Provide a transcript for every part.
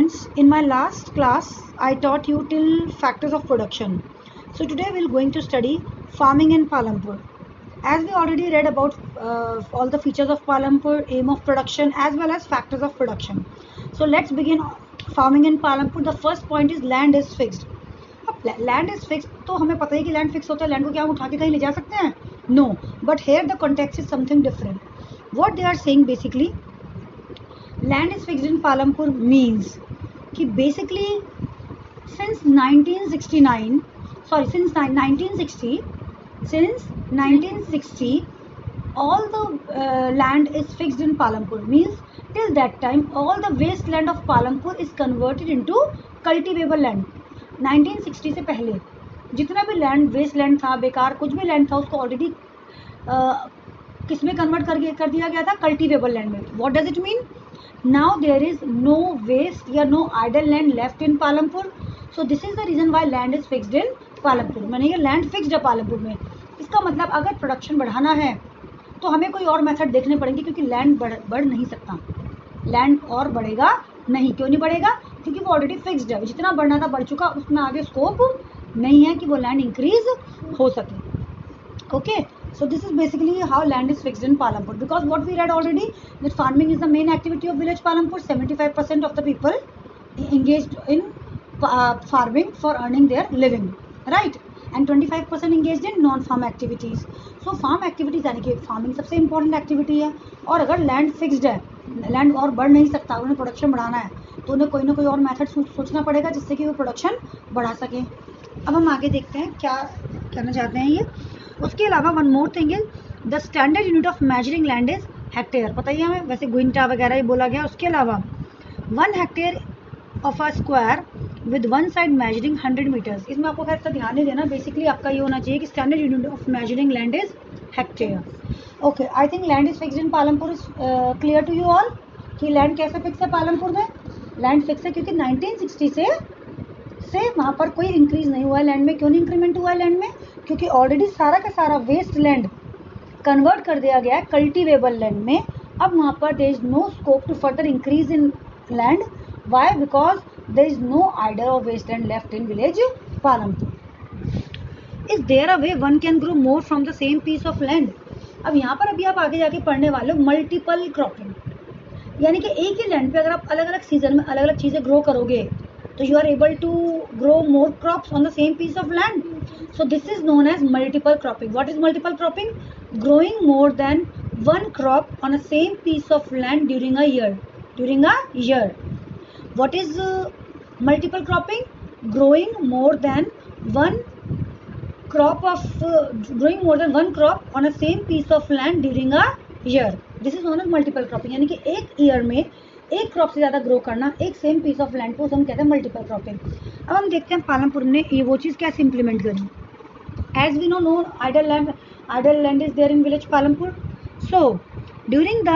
students, in my last class I taught you till factors of production. So today we're going to study farming in Palampur. As we already read about all the features of Palampur, aim of production as well as factors of production. So let's begin farming in Palampur. The first point is land is fixed. Land is fix तो हमें पता है कि land fix होता है, land को क्या हम उठा के कहीं ले जा सकते हैं? No, but here the context is something different. What they are saying basically, land is fixed in Palampur means कि basically since 1969 sorry since 1960 all the land is fixed in Palampur. Means till that time all the waste land of Palampur is converted into cultivable land. 1960 से पहले जितना भी land waste land था, बेकार कुछ भी land था, उसको ऑलरेडी किस में कन्वर्ट कर दिया गया था? कल्टिवेबल लैंड में. What does it mean? Now there is no waste या no idle land left in Palampur. So this is the reason why land is fixed in Palampur. मैंने ये लैंड फिक्स्ड है पालमपुर में. इसका मतलब अगर प्रोडक्शन बढ़ाना है तो हमें कोई और मेथड देखने पड़ेंगे, क्योंकि लैंड बढ़ नहीं सकता. लैंड और बढ़ेगा नहीं. क्यों नहीं बढ़ेगा? क्योंकि वो ऑलरेडी फिक्स्ड है. जितना बढ़ना था बढ़ चुका, उसमें आगे स्कोप नहीं है कि वो लैंड इंक्रीज हो सके. Okay, so this is basically how land is fixed in Palampur, because what we read already that farming is the main activity of village Palampur. 75% of the people engaged in farming for earning their living, right? And 25% engaged in non-farm activities. So farm activities यानी कि farming सबसे important activity है. और अगर land fixed है, land और बढ़ नहीं सकता, उन्हें प्रोडक्शन बढ़ाना है तो उन्हें कोई ना कोई और मेथड सोचना पड़ेगा जिससे कि वो प्रोडक्शन बढ़ा सकें. अब हम आगे देखते हैं क्या कहना चाहते हैं ये. उसके अलावा one more thing is the standard unit of measuring land is hectare. पता ही हमें, वैसे गुइंटा वगैरह ही बोला गया. उसके अलावा 1 hectare of a square with one side measuring 100 metres. इसमें आपको खैर ध्यान नहीं देना. बेसिकली आपका ये होना चाहिए कि standard unit of measuring land is hectare. Okay, I think land is fixed in Palampur. Is clear to you all कि लैंड कैसे फिक्स है पालमपुर में? लैंड फिक्स है क्योंकि 1960 से वहाँ पर कोई इंक्रीज नहीं हुआ है लैंड में. क्यों नहीं इंक्रीमेंट हुआ है लैंड में? क्योंकि ऑलरेडी सारा का सारा वेस्ट लैंड कन्वर्ट कर दिया गया है कल्टिवेबल लैंड में. अब वहाँ पर there is no scope to further increase in land. Why? Because there is no idle of waste land left in village Palampur. Is there a way one can grow more from the same piece of land? अब यहाँ पर अभी आप आगे जाके पढ़ने वाले हो मल्टीपल क्रॉपिंग, यानी कि एक ही लैंड पे अगर आप अलग अलग सीजन में अलग अलग चीज़ें ग्रो करोगे तो you are able to grow more crops on the same piece of land. So this is known as multiple cropping. What is multiple cropping? Growing more than one crop on a same piece of land during a year. What is multiple cropping? Growing more than one crop on a same piece of land during a year. This is known as multiple cropping. यानी कि एक year में एक crop से ज़्यादा grow करना एक same piece of land को हम कहते हैं मल्टीपल क्रॉपिंग. अब हम देखते हैं पालमपुर ने ये वो चीज़ कैसे इंप्लीमेंट करी. As we know idle land is there in village Palampur. So during the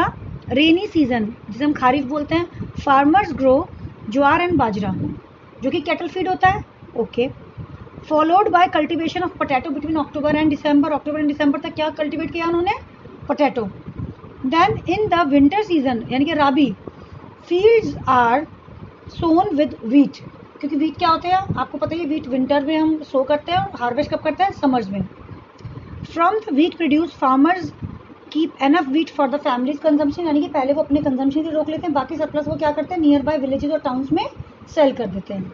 rainy season, जिसे हम खारिफ बोलते हैं, farmers grow jowar and bajra जो कि कैटल फीड होता है. Okay, followed by cultivation of potato between October and December तक क्या कल्टिवेट किया उन्होंने? Potato. Then in the winter season यानी कि rabi, fields are sown with wheat. क्योंकि वीट क्या होते हैं आपको पता ही है, वीट विंटर में हम सो करते हैं और हार्वेस्ट कब करते हैं? समर्स में. From the wheat produce farmers keep enough wheat for the families consumption. यानी कि पहले वो अपने कंजम्पशन से रोक लेते हैं, बाकी सरप्लस वो क्या करते हैं? नियर बाय विलेजेस और टाउन्स में सेल कर देते हैं.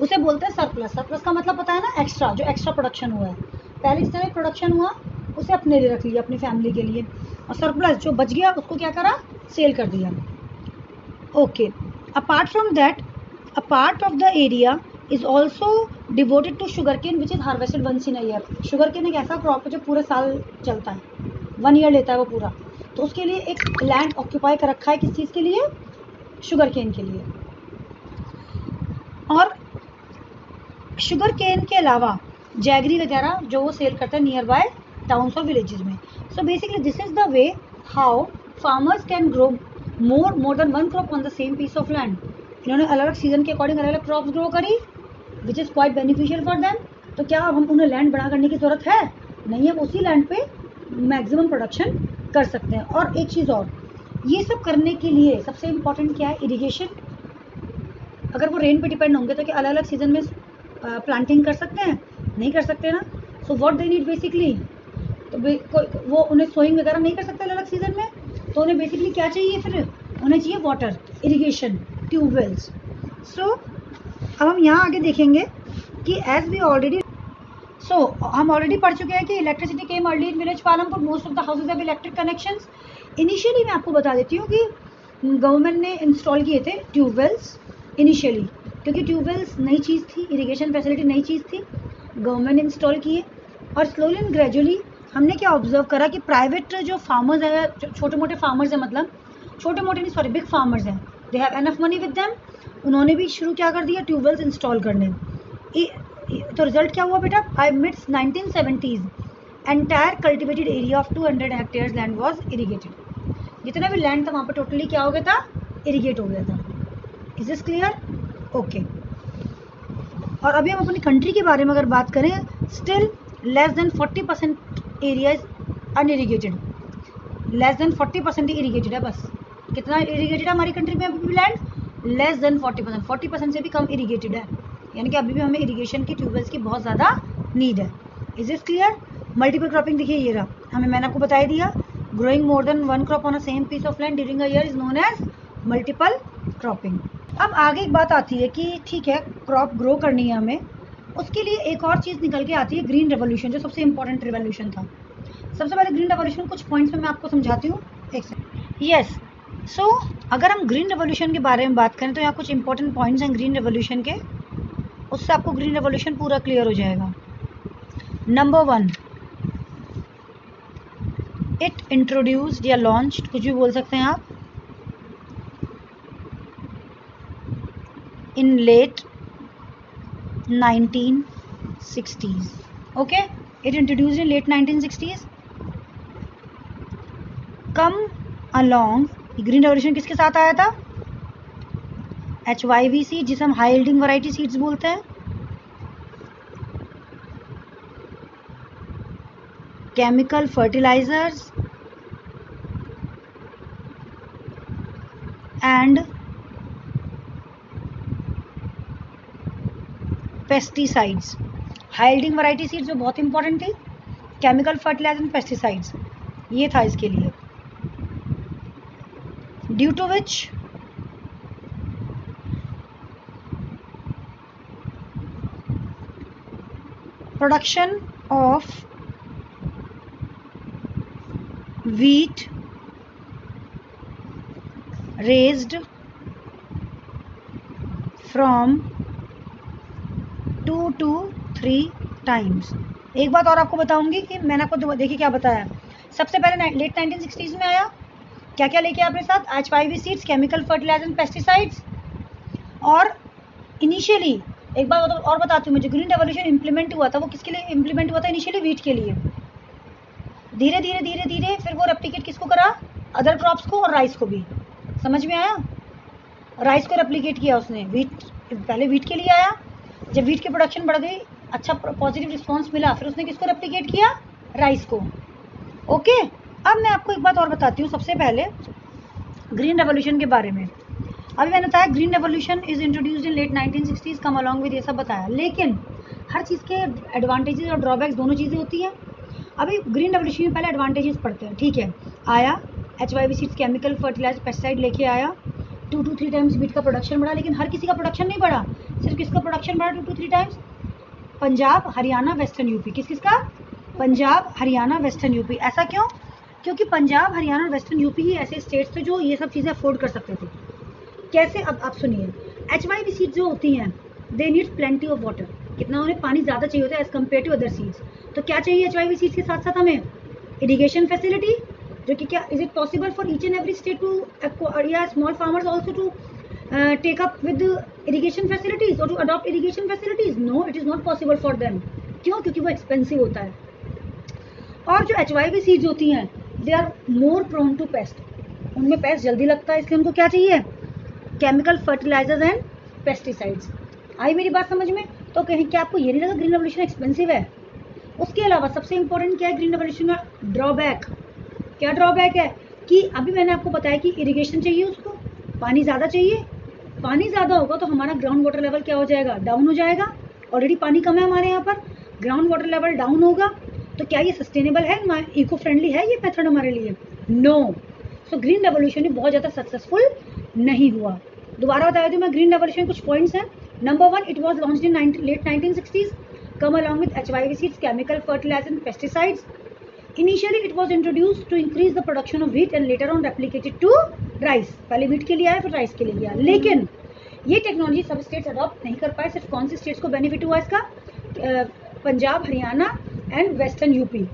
उसे बोलते हैं सरप्लस. सरप्लस का मतलब पता है ना? एक्स्ट्रा, जो एक्स्ट्रा प्रोडक्शन हुआ है. पहले जिस तरह प्रोडक्शन हुआ उसे अपने लिए रख लिया, अपनी फैमिली के लिए, और सरप्लस जो बच गया उसको क्या करा? सेल कर दिया. Okay, apart from that a part of the area is also devoted to sugarcane which is harvested once in a year. Sugarcane एक ऐसा क्रॉप है जो पूरे साल चलता है, 1 ईयर लेता है वो पूरा. तो उसके लिए एक लैंड ऑक्यूपाई कर रखा है. किस चीज़ के लिए? शुगर केन के लिए. और शुगर केन के अलावा जैगरी वगैरह जो वो सेल करता है नियर बाय टाउन्स और विलेजेस में. So basically this is the way how farmers can grow more than one crop on the same piece of land. इन्होंने अलग अलग सीजन के अकॉर्डिंग अलग अलग क्रॉप्स ग्रो करी which is quite beneficial for them. तो क्या अब हम उन्हें लैंड बड़ा करने की ज़रूरत है? नहीं है. उसी लैंड पे मैक्सिमम प्रोडक्शन कर सकते हैं. और एक चीज़ और, ये सब करने के लिए सबसे इम्पॉर्टेंट क्या है? इरिगेशन अगर वो रेन पे डिपेंड होंगे तो क्या अलग अलग सीजन में प्लांटिंग कर सकते हैं? नहीं कर सकते ना। So what they need basically, तो वो उन्हें सोइंग वगैरह नहीं कर सकते अलग अलग सीजन में, तो उन्हें बेसिकली क्या चाहिए फिर? उन्हें चाहिए वाटर, इरिगेशन, ट्यूबवेल्स। सो अब हम यहाँ आगे देखेंगे कि एज वी ऑलरेडी हम ऑलरेडी पढ़ चुके हैं कि electricity came early in village Palampur, most of the houses have electric connections. Initially मैं आपको बता देती हूँ कि गवर्नमेंट ने इंस्टॉल किए थे ट्यूबवेल्स इनिशियली, क्योंकि ट्यूबवेल्स नई चीज़ थी, इरिगेशन फैसिलिटी नई चीज़ थी, गवर्नमेंट ने इंस्टॉल किए। और स्लोली एंड ग्रेजुअली हमने क्या ऑब्जर्व करा कि प्राइवेट जो फार्मर्स है, छोटे मोटे फार्मर्स हैं, मतलब छोटे मोटे नहीं सॉरी बिग फार्मर्स हैं, they have enough money with them, उन्होंने भी शुरू क्या कर दिया ट्यूबवेल्स इंस्टॉल करने। तो रिजल्ट क्या हुआ बेटा? By mids 1970s entire cultivated area of 200 hectares land was irrigated. जितना भी लैंड था वहाँ पर टोटली क्या हो गया था? इरिगेट हो गया था। Is this clear? ओके। और अभी हम अपनी कंट्री के बारे में अगर बात करें, still less than 40% area is unirrigated, less than 40% ही इरिगेटेड है बस। कितना इरिगेटेड है हमारी कंट्री में अभी भी लैंड? लेस देन 40%, 40% से भी कम इरिगेटेड है, यानी कि अभी भी हमें इरिगेशन की ट्यूबवेल्स की बहुत ज़्यादा नीड है। Is this clear? Multiple cropping देखिए ये रहा, मैंने आपको बता दिया, growing more than one crop on a same piece of land during a year is known as multiple cropping. अब आगे एक बात आती है कि ठीक है क्रॉप ग्रो करनी है हमें, उसके लिए एक और चीज़ निकल के आती है, ग्रीन रेवोल्यूशन, जो सबसे इंपॉर्टेंट रेवोल्यूशन था। सबसे पहले ग्रीन रेवोल्यूशन कुछ पॉइंट्स में मैं आपको समझाती हूँ, एक सेकंड। यस, सो अगर हम ग्रीन रेवोल्यूशन के बारे में बात करें तो यहाँ कुछ इंपॉर्टेंट पॉइंट्स हैं ग्रीन रेवोल्यूशन के, उससे आपको ग्रीन रेवोल्यूशन पूरा क्लियर हो जाएगा। नंबर 1, इट इंट्रोड्यूस्ड या लॉन्च्ड, कुछ भी बोल सकते हैं आप, in late 1960s। Okay, it introduced in late 1960s। Come along, green revolution किसके साथ आया था? HYV सीड, जिसे हम हाई यील्डिंग वैरायटी सीड्स बोलते हैं, chemical fertilisers and pesticides. High yielding variety seeds जो बहुत इंपॉर्टेंट थी, केमिकल फर्टिलाइजर एंड पेस्टिसाइड्स, ये था इसके लिए। Due to which production of wheat raised from 2 to 3 times। एक बात और आपको बताऊंगी कि मैंने आपको देखिए क्या बताया, सबसे पहले लेट 1960s में आया, क्या क्या लेके अपने साथ? HYV seeds, chemical fertilizer and pesticides. और इनिशियली एक बात और बताती हूँ मैं, जो ग्रीन रेवोल्यूशन इंप्लीमेंट हुआ था वो किसके लिए इंप्लीमेंट हुआ था? इनिशियली वीट के लिए। धीरे धीरे धीरे धीरे फिर वो रेप्लिकेट किसको करा? अदर क्रॉप्स को और राइस को भी। समझ में आया? राइस को रेप्लिकेट किया उसने, वीट पहले वीट के लिए आया, जब वीट की प्रोडक्शन बढ़ गई, अच्छा पॉजिटिव रिस्पांस मिला, फिर उसने किसको रेप्लिकेट किया? राइस को। ओके, अब मैं आपको एक बात और बताती हूँ सबसे पहले ग्रीन रेवोल्यूशन के बारे में। अभी मैंने बताया green revolution is introduced in late 1960s, come along with, ये सब बताया, लेकिन हर चीज़ के एडवांटेजेस और ड्रॉबैक्स दोनों चीज़ें होती हैं। अभी ग्रीन रेवोल्यूशन में पहले एडवांटेजेस पढ़ते हैं, ठीक है। आया HYV seeds, chemical fertilizer, pesticide लेके आया, 2 to 3 टाइम्स वीट का प्रोडक्शन बढ़ा, लेकिन हर किसी का प्रोडक्शन नहीं बढ़ा, सिर्फ किसका प्रोडक्शन बढ़ा 2 to 3 times? Punjab, Haryana, western UP. किसका? Punjab, Haryana, western UP. ऐसा क्यों? क्योंकि पंजाब, हरियाणा और वेस्टर्न यूपी ही ऐसे स्टेट्स थे जो ये सब चीज़ें अफोर्ड कर सकते थे। कैसे? अब आप सुनिए, HYV सीड्स जो होती हैं they need plenty of water, कितना उन्हें पानी ज़्यादा चाहिए होता है as compare to other seeds. तो क्या चाहिए HYV सीड्स के साथ साथ हमें? इरिगेशन फैसिलिटी, जो कि क्या is it possible for each and every state to या small farmers also to take up with irrigation facilities और to adopt irrigation facilities? No, it is not possible for them. क्यों? क्योंकि वो expensive होता है। और जो HYV सीड्स होती हैं they are more prone to pest, उनमें पेस्ट जल्दी लगता है, इसलिए उनको क्या चाहिए? Chemical fertilisers and pesticides. आई मेरी बात समझ में? तो कहीं क्या आपको ये नहीं लगा ग्रीन रेवोल्यूशन एक्सपेंसिव है? उसके अलावा सबसे इंपॉर्टेंट क्या है ग्रीन रेवोल्यूशन का? ड्रॉबैक। क्या ड्रॉबैक है? कि अभी मैंने आपको बताया कि इरिगेशन चाहिए, उसको पानी ज़्यादा चाहिए, पानी ज़्यादा होगा तो हमारा ग्राउंड वाटर लेवल क्या हो जाएगा, डाउन हो जाएगा। ऑलरेडी पानी कम है हमारे यहाँ पर, ग्राउंड वाटर लेवल डाउन होगा, तो क्या ये सस्टेनेबल है, इको फ्रेंडली है ये मेथड हमारे लिए? नो। सो ग्रीन रेवोल्यूशन भी बहुत ज़्यादा सक्सेसफुल नहीं हुआ। दोबारा बता दूँ मैं, ग्रीन रेवोल्यूशन कुछ पॉइंट्स हैं। Number 1, it was launched in late 1960s, come along with HYV seeds, chemical fertilizers and pesticides. Initially it was introduced to increase the production of wheat and later on replicated to rice. पहले wheat के लिए आया फिर rice के लिए गया, लेकिन ये टेक्नोलॉजी सब स्टेट्स अडॉप्ट नहीं कर पाए। सिर्फ कौन से स्टेट्स को बेनिफिट हुआ इसका? Punjab, Haryana and western UP.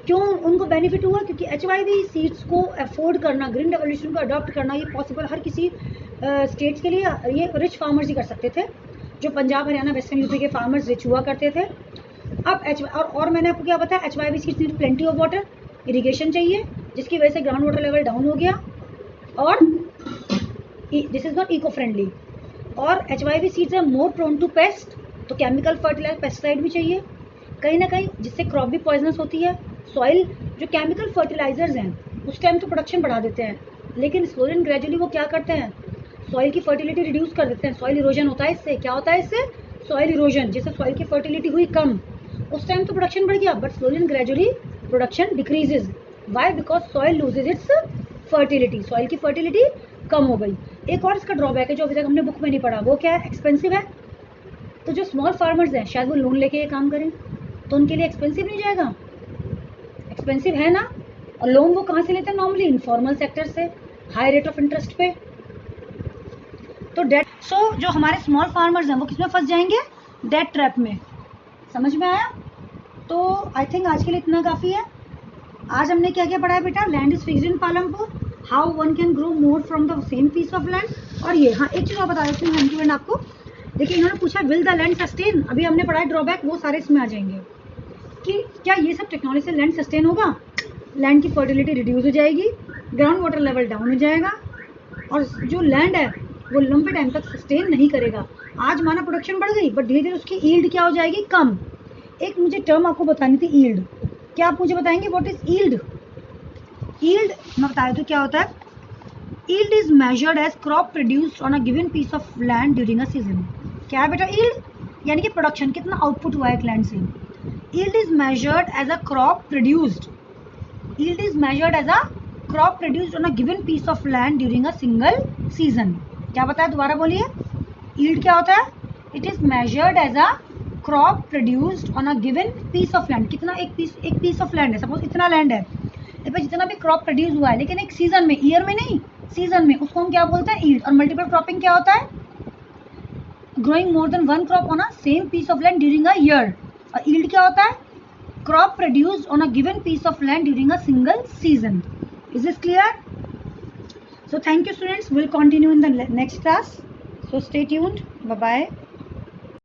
क्यों उनको बेनिफिट हुआ? क्योंकि HYV सीड्स को अफोर्ड करना, ग्रीन रेवोल्यूशन को अडॉप्ट करना, ये पॉसिबल हर किसी स्टेट्स के लिए ये रिच फार्मर्स ही कर सकते थे। जो पंजाब, हरियाणा, वेस्टर्न यूपी के फार्मर्स रिच हुआ करते थे। अब और मैंने आपको क्या बताया, HYV seeds need plenty of water, irrigation चाहिए, जिसकी वजह से ग्राउंड वाटर लेवल डाउन हो गया, और this is not eco friendly. और HYV seeds are more prone to pest, तो केमिकल फर्टिलाइजर, पेस्टिसाइड भी चाहिए कहीं ना कहीं, जिससे क्रॉप भी पॉइजनस होती है। सॉइल, जो केमिकल फर्टिलाइजर्स हैं उस टाइम तो प्रोडक्शन बढ़ा देते हैं, लेकिन स्लोली एंड ग्रेजुअली वो क्या करते हैं, सॉइल की फर्टिलिटी रिड्यूस कर देते हैं। सॉइल इरोजन होता है इससे। क्या होता है इससे? Soil erosion. जैसे सॉइल की फर्टिलिटी हुई कम, उस टाइम तो प्रोडक्शन बढ़ गया, but slowly and gradually production decreases. Why? Because soil loses its fertility, soil की फर्टिलिटी कम हो गई। एक और इसका ड्रॉबैक है जो अभी तक हमने बुक में नहीं पढ़ा, वो क्या है? एक्सपेंसिव है। तो जो स्मॉल फार्मर्स हैं शायद वो लोन लेके ये काम करें, तो उनके लिए एक्सपेंसिव नहीं जाएगा? एक्सपेंसिव है ना। और लोन वो कहाँ से लेते हैं नॉर्मली? इनफॉर्मल सेक्टर से, हाई रेट ऑफ इंटरेस्ट पे। तो डेट, जो हमारे स्मॉल फार्मर्स हैं वो किसमें फंस जाएंगे? डेट ट्रैप में। समझ में आया? तो आई थिंक आज के लिए इतना काफ़ी है। आज हमने क्या क्या पढ़ा है बेटा? Land is fixed in Palampur, how one can grow more from the same piece of land. और ये हाँ, एक चीज़ और बता देती हूँ हैंड आपको। देखिए, इन्होंने पूछा विल द लैंड सस्टेन, अभी हमने पढ़ा है ड्रॉबैक, वो सारे इसमें आ जाएंगे कि क्या ये सब टेक्नोलॉजी से लैंड सस्टेन होगा? लैंड की फर्टिलिटी रिड्यूस हो जाएगी, ग्राउंड वाटर लेवल डाउन हो जाएगा, और जो लैंड है वो लंबे टाइम तक सस्टेन नहीं करेगा। आज माना प्रोडक्शन बढ़ गई, बट धीरे धीरे उसकी ईल्ड क्या हो जाएगी? कम। एक मुझे टर्म आपको बतानी थी, ईल्ड। क्या आप मुझे बताएंगे व्हाट इज ईल्ड? ईल्ड मैं बता दूँ क्या होता है। Yield is measured as crop produced on a given piece of land during a season. क्या है बेटा ईल्ड? यानी कि प्रोडक्शन, कितना आउटपुट हुआ है एक लैंड से। Yield is measured as a crop produced, yield is measured as a crop produced on a given piece of land during a single season. क्या बताया? दोबारा बोलिए। ईल्ड क्या होता है? It is measured as a crop produced on a given piece of land. कितना? एक piece of land है, सपोज इतना लैंड है, इस पर जितना भी क्रॉप प्रोड्यूस हुआ है, लेकिन एक सीजन में, ईयर में नहीं, सीजन में, उसको हम क्या बोलते हैं? ईल्ड। और मल्टीपल क्रॉपिंग क्या होता है? Growing more than one crop on a same piece of land during a year. और ईल्ड क्या होता है? Crop produced on a given piece of land during a single season. Is this clear? So thank you students, we'll continue in the next class, so stay tuned, bye bye.